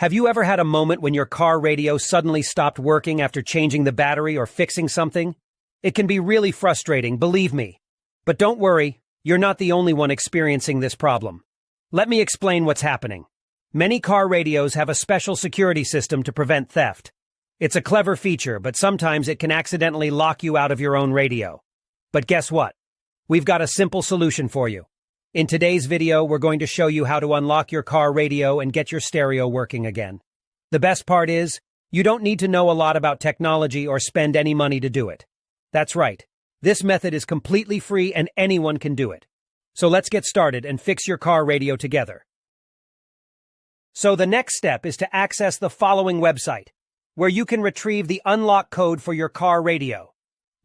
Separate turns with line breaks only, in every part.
Have you ever had a moment when your car radio suddenly stopped working after changing the battery or fixing something? It can be really frustrating, believe me. But don't worry, you're not the only one experiencing this problem. Let me explain what's happening. Many car radios have a special security system to prevent theft. It's a clever feature, but sometimes it can accidentally lock you out of your own radio. But guess what? We've got a simple solution for you. In today's video, we're going to show you how to unlock your car radio and get your stereo working again. The best part is, you don't need to know a lot about technology or spend any money to do it. That's right. This method is completely free and anyone can do it. So let's get started and fix your car radio together. So the next step is to access the following website, where you can retrieve the unlock code for your car radio.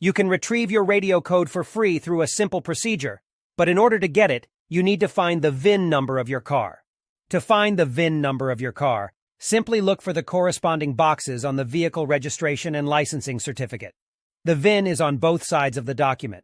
You can retrieve your radio code for free through a simple procedure, but in order to get it, you need to find the VIN number of your car. To find the VIN number of your car, simply look for the corresponding boxes on the vehicle registration and licensing certificate. The VIN is on both sides of the document.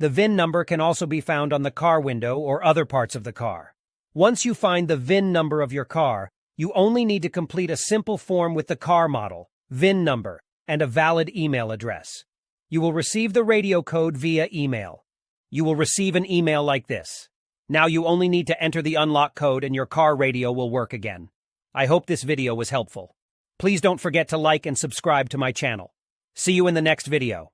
The VIN number can also be found on the car window or other parts of the car. Once you find the VIN number of your car, you only need to complete a simple form with the car model, VIN number, and a valid email address. You will receive the radio code via email. You will receive an email like this. Now you only need to enter the unlock code and your car radio will work again. I hope this video was helpful. Please don't forget to like and subscribe to my channel. See you in the next video.